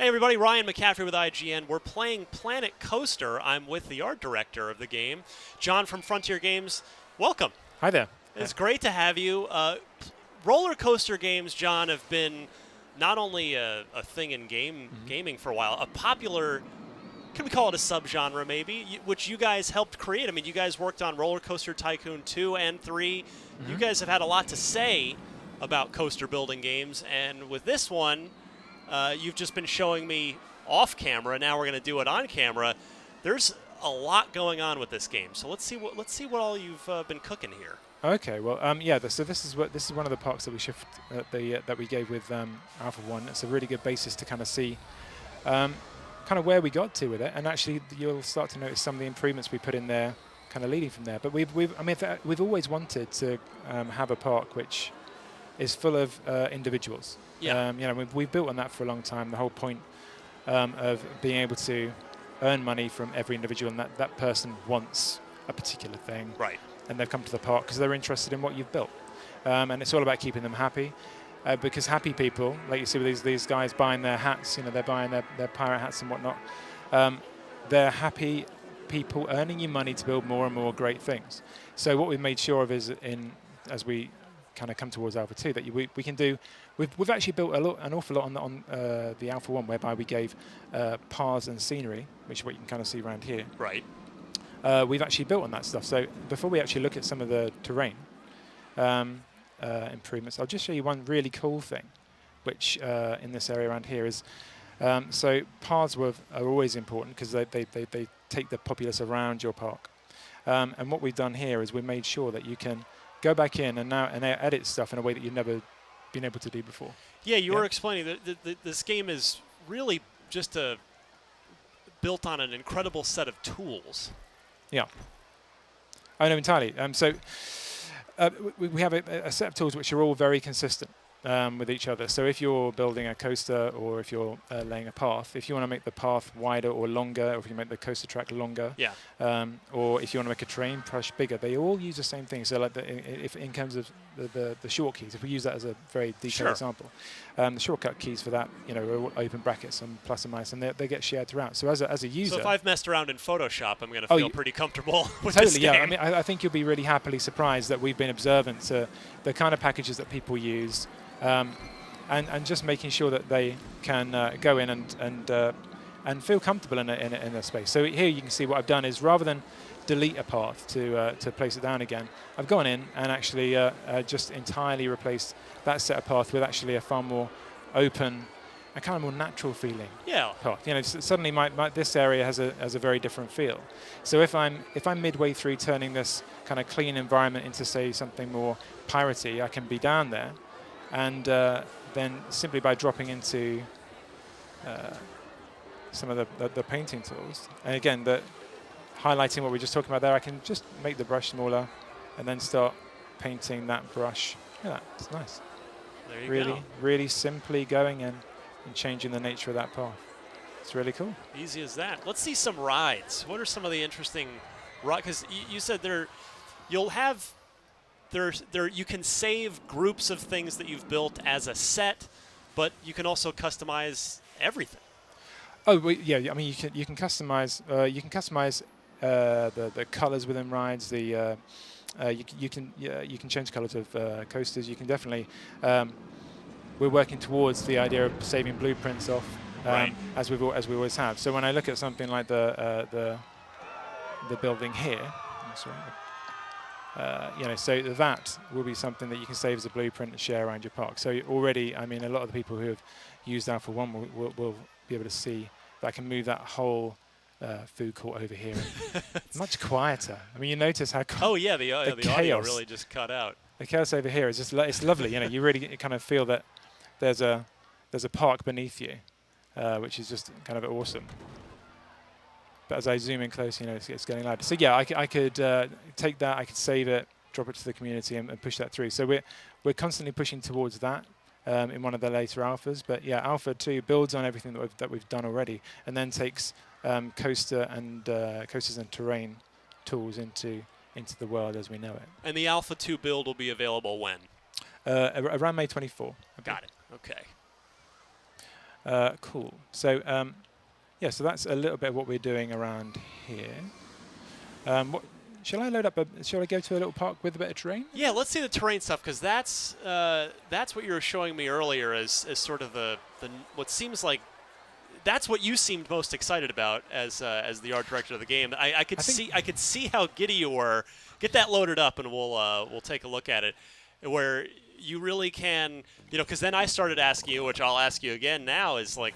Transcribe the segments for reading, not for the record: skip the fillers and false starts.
Hey everybody, Ryan McCaffrey with IGN. We're playing Planet Coaster. I'm with the art director of the game, John from Frontier Games. Welcome. Hi there. It's great to have you. Roller coaster games, John, have been not only a thing in gaming for a while, a popular, can we call it a subgenre maybe, which you guys helped create. I mean, you guys worked on Roller Coaster Tycoon 2 and 3. You guys have had a lot to say about coaster building games, and with this one, you've just been showing me off camera. Now we're going to do it on camera. There's a lot going on with this game, so let's see what all you've been cooking here. Okay, well, yeah. So this is one of the parts that we that we gave with Alpha 1. It's a really good basis to kind of see kind of where we got to with it, and actually you'll start to notice some of the improvements we put in there, kind of leading from there. But we've always wanted to have a park which is full of individuals. Yeah. We've built on that for a long time. The whole point of being able to earn money from every individual, and that person wants a particular thing. Right. And they've come to the park because they're interested in what you've built. And it's all about keeping them happy. Because happy people, like you see with these guys buying their hats, they're buying their pirate hats and whatnot. They're happy people earning you money to build more and more great things. So what we've made sure of is, as we kind of come towards Alpha 2, that we can do. We've actually built an awful lot on the Alpha 1, whereby we gave paths and scenery, which is what you can kind of see around here. Right. We've actually built on that stuff. So before we actually look at some of the terrain improvements, I'll just show you one really cool thing, which in this area around here is, so paths are always important because they take the populace around your park. And what we've done here is we've made sure that you can go back in and edit stuff in a way that you've never been able to do before. Yeah, you were explaining that this game is really just built on an incredible set of tools. Yeah. I know entirely. So we have a set of tools which are all very consistent with each other. So if you're building a coaster, or if you're laying a path, if you want to make the path wider or longer, or if you make the coaster track longer, or if you want to make a terrain brush bigger, they all use the same thing. So like if in terms of the short keys, if we use that as a very detailed example, the shortcut keys for that, are all open brackets and plus and minus, and they get shared throughout. So as a user, so if I've messed around in Photoshop, I'm going to feel pretty comfortable with totally, this game. Yeah. I mean, I think you'll be really happily surprised that we've been observant to the kind of packages that people use. And just making sure that they can go in and feel comfortable in a space. So here you can see what I've done is, rather than delete a path to place it down again, I've gone in and actually just entirely replaced that set of path with actually a far more open, a kind of more natural feeling path. Suddenly this area has a very different feel. So if I'm midway through turning this kind of clean environment into, say, something more piratey, I can be down there. And then simply by dropping into some of the painting tools, and again, highlighting what we were just talking about there, I can just make the brush smaller and then start painting that brush. Look at that, it's nice. There you go. Really simply going in and changing the nature of that path. It's really cool. Easy as that. Let's see some rides. What are some of the interesting rides? Because you said you'll have... you can save groups of things that you've built as a set, but you can also customize everything. Oh, well, yeah. I mean, you can customize. You can customize the colors within rides. You can change colors of coasters. You can definitely. We're working towards the idea of saving blueprints off, as we always have. So when I look at something like the building here, so that will be something that you can save as a blueprint and share around your park. So already, I mean, a lot of the people who have used Alpha 1 will be able to see that I can move that whole food court over here. Much quieter. I mean, you notice how the audio really just cut out. The chaos over here is just it's lovely. You really kind of feel that there's a park beneath you, which is just kind of awesome. But as I zoom in close, it's getting louder. So yeah, I could take that, I could save it, drop it to the community, and push that through. So we're constantly pushing towards that in one of the later alphas. But yeah, Alpha 2 builds on everything that we've done already, and then takes coasters and terrain tools into the world as we know it. And the Alpha 2 build will be available when? Around May 24. Got it. Okay. Cool. So yeah, so that's a little bit of what we're doing around here. Shall I load up? Shall I go to a little park with a bit of terrain? Yeah, let's see the terrain stuff, because that's what you were showing me earlier as sort of the what seems like that's what you seemed most excited about as the art director of the game. I could see how giddy you were. Get that loaded up, and we'll take a look at it, where you really can, because then I started asking you, which I'll ask you again now, is like,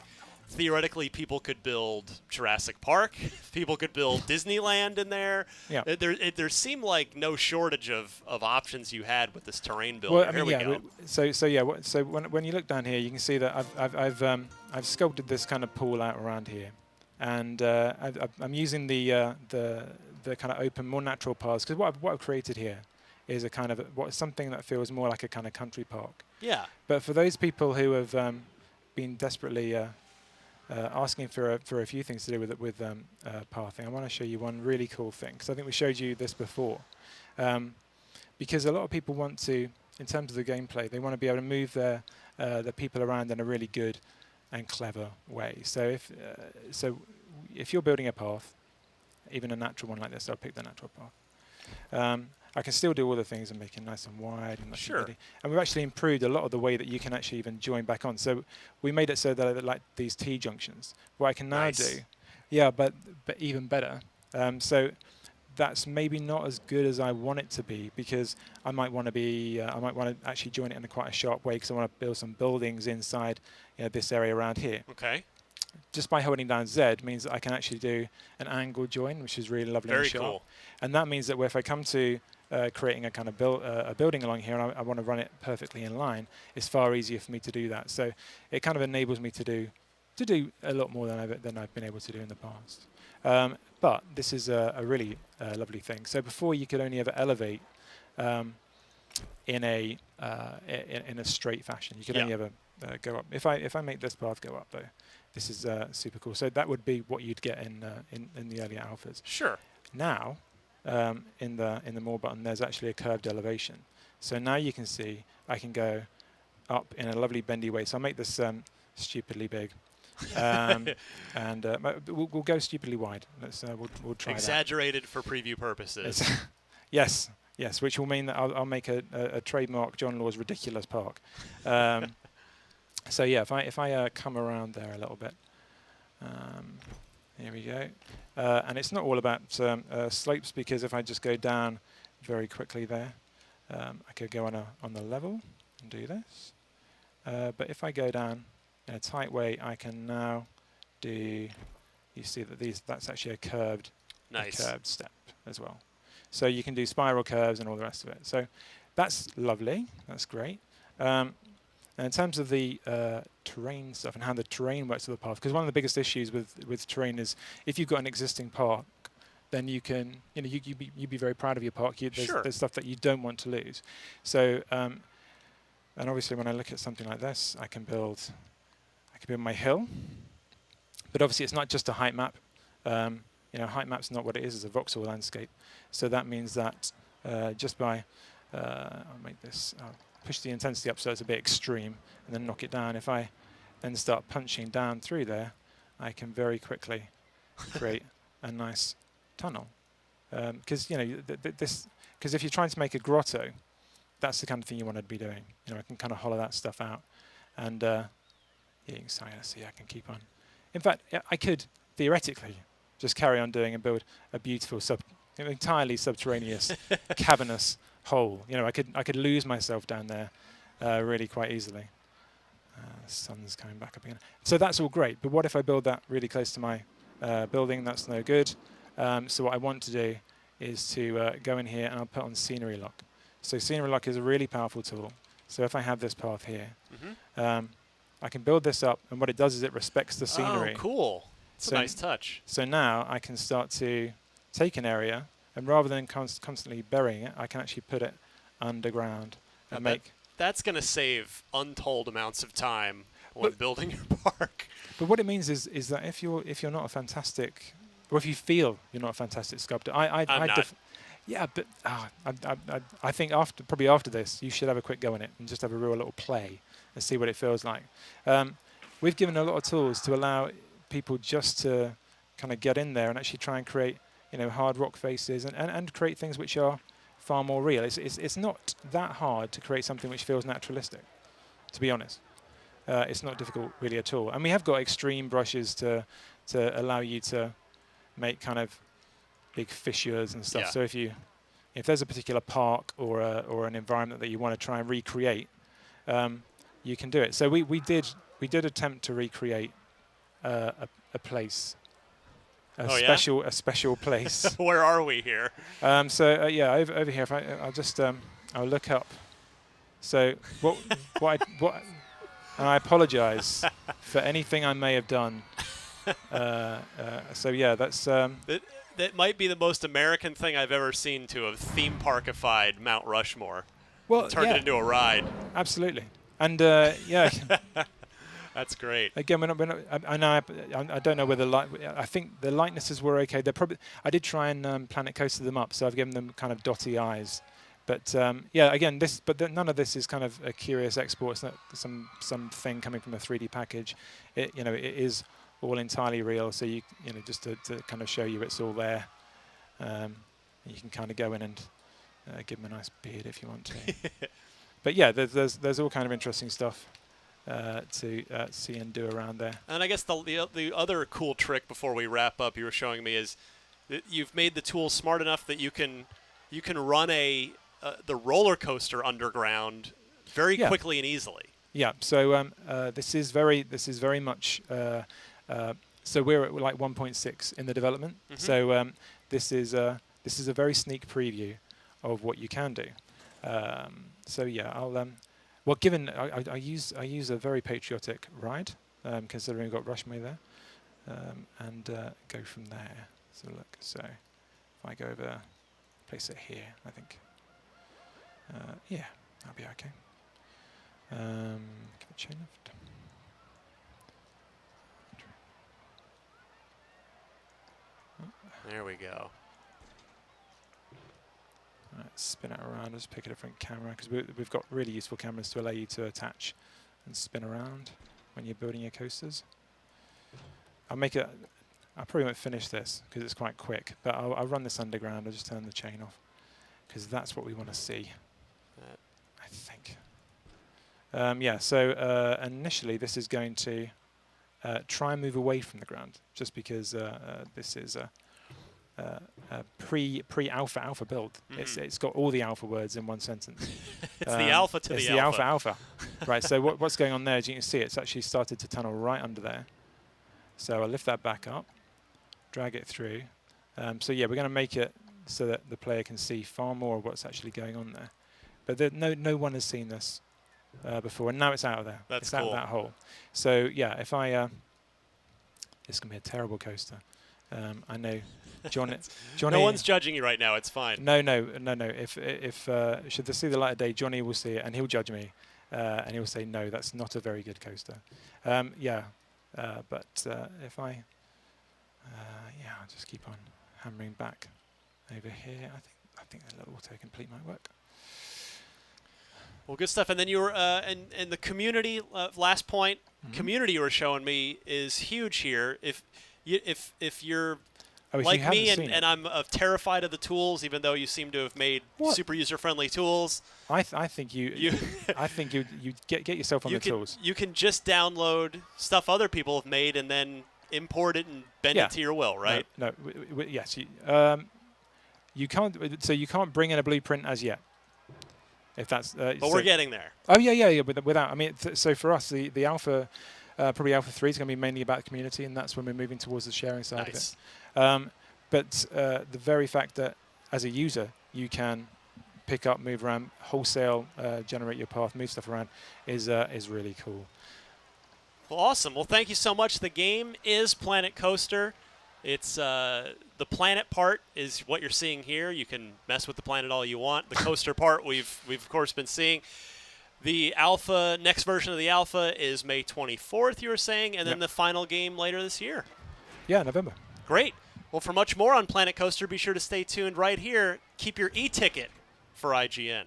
theoretically, people could build Jurassic Park. People could build Disneyland in there. Yeah. There seemed like no shortage of options you had with this terrain builder. Well, I mean, Here we go. So when you look down here, you can see that I've sculpted this kind of pool out around here, and I'm using the kind of open, more natural paths, because what I've created here is a kind of something that feels more like a kind of country park. Yeah. But for those people who have been desperately asking for a few things to do with pathing, I want to show you one really cool thing, because I think we showed you this before. Because a lot of people want to, in terms of the gameplay, they want to be able to move the people around in a really good and clever way. So if you're building a path, even a natural one like this, I'll pick the natural path. I can still do all the things and make it nice and wide and nice and pretty. And we've actually improved a lot of the way that you can actually even join back on. So we made it so that I like these T-junctions. What I can now do, but even better. So that's maybe not as good as I want it to be, because I might want to actually join it in quite a sharp way, because I want to build some buildings inside this area around here. Okay. Just by holding down Z means that I can actually do an angle join, which is really lovely and sharp. Cool. And that means that if I come to creating a kind of a building along here, and I want to run it perfectly in line, it's far easier for me to do that. So it kind of enables me to do a lot more than I've been able to do in the past. But this is a really lovely thing. So before, you could only ever elevate in a straight fashion. You could only ever go up. If I make this path go up, though, this is super cool. So that would be what you'd get in the earlier alphas. Sure. Now, in the more button, there's actually a curved elevation. So now you can see I can go up in a lovely bendy way. So I'll make this stupidly big, and we'll go stupidly wide. We'll try Exaggerated for preview purposes. Yes, which will mean that I'll make a trademark John Law's ridiculous park. So yeah, if I come around there a little bit, here we go. And it's not all about slopes, because if I just go down very quickly there, I could go on the level and do this. But if I go down in a tight way, I can now do. You see that that's actually a curved step as well. So you can do spiral curves and all the rest of it. So that's lovely. That's great. And in terms of the terrain stuff and how the terrain works with the path, because one of the biggest issues with terrain is if you've got an existing park, then you can, you'd be very proud of your park. There's stuff that you don't want to lose. So, and obviously when I look at something like this, I can build my hill. But obviously it's not just a height map. Height map's not what it is. It's a voxel landscape. So that means that just by, I'll make this. Push the intensity up so it's a bit extreme, and then knock it down. If I then start punching down through there, I can very quickly create a nice tunnel. Because because if you're trying to make a grotto, that's the kind of thing you want to be doing. I can kind of hollow that stuff out, and you can see I can keep on. In fact, I could theoretically just carry on doing and build a beautiful entirely subterraneous cavernous hole. I could lose myself down there really quite easily. The sun's coming back up again. So that's all great. But what if I build that really close to my building? That's no good. So what I want to do is to go in here and I'll put on scenery lock. So scenery lock is a really powerful tool. So if I have this path here, I can build this up, and what it does is it respects the scenery. Oh, cool. That's a nice touch. So now I can start to take an area, and rather than constantly burying it, I can actually put it underground and make. That's going to save untold amounts of time when building your park. But what it means is that if you're not a fantastic, or if you feel you're not a fantastic sculptor, I'm not. Yeah, but I think after this, you should have a quick go in it and just have a real little play and see what it feels like. we've given a lot of tools to allow people just to kind of get in there and actually try and create, hard rock faces and create things which are far more real. It's not that hard to create something which feels naturalistic, to be honest. It's not difficult really at all. And we have got extreme brushes to allow you to make kind of big fissures and stuff. Yeah. So if there's a particular park or an environment that you want to try and recreate, you can do it. So we did attempt to recreate a place, a special place. Where are we here? Over here. If I'll look up. So what and I apologise for anything I may have done. That's. That might be the most American thing I've ever seen to have theme parkified Mount Rushmore. Well, turned it into a ride. Absolutely. And That's great. Again, we're not. I don't know whether I think the likenesses were okay. They're probably. I did try and Planet Coaster them up, so I've given them kind of dotty eyes. But again, none of this is kind of a curious export. It's not something coming from a 3D package. It is all entirely real. So just to kind of show you it's all there. You can kind of go in and give them a nice beard if you want to. But yeah, there's all kind of interesting stuff to see and do around there. And I guess the other cool trick before we wrap up you were showing me is that you've made the tool smart enough that you can run the roller coaster underground very quickly and easily. Yeah. So this is very much. So we're at like 1.6 in the development. Mm-hmm. So this is a very sneak preview of what you can do. I'll. Well, given I use a very patriotic ride, considering we've got Rushmore there, and go from there. So look. So if I go over, place it here, I think. That'll be okay. Give it chain lift. There we go. Right, spin it around. Just pick a different camera because we've got really useful cameras to allow you to attach and spin around when you're building your coasters. I probably won't finish this because it's quite quick, but I'll run this underground. I'll just turn the chain off because that's what we want to see. I think. So initially this is going to try and move away from the ground, just because this is a pre-alpha build. Mm-hmm. It's got all the alpha words in one sentence. It's the alpha to the alpha. Alpha. Right. So what's going on there? As you can see, it's actually started to tunnel right under there. So I'll lift that back up, drag it through. We're going to make it so that the player can see far more of what's actually going on there. But no one has seen this before, and now it's out of there. That's it's cool. Out of that hole. So if I, it's gonna be a terrible coaster. I know, Johnny. No one's judging you right now. It's fine. No. If should they see the light of day, Johnny will see it and he'll judge me, and he'll say no, that's not a very good coaster. But if I, I'll just keep on hammering back over here. I think the little autocomplete might work. Well, good stuff. And then you were and the community. Last point, community you were showing me is huge here. If you're like me and I'm terrified of the tools, even though you seem to have made super user-friendly tools. I think you get yourself on the tools. You can just download stuff other people have made and then import it and bend it to your will, right? No. Yes. You can't. So you can't bring in a blueprint as yet. If that's. But we're getting there. Oh yeah. Without. I mean, so for us, the alpha, probably alpha 3 is going to be mainly about community, and that's when we're moving towards the sharing side of it. But the very fact that as a user you can pick up, move around, wholesale, generate your path, move stuff around, is really cool. Well, awesome. Well, thank you so much. The game is Planet Coaster. It's the planet part is what you're seeing here. You can mess with the planet all you want. The coaster part we've of course been seeing. The alpha, next version of the alpha is May 24th, you were saying, and then the final game later this year. Yeah, November. Great. Well, for much more on Planet Coaster, be sure to stay tuned right here. Keep your e-ticket for IGN.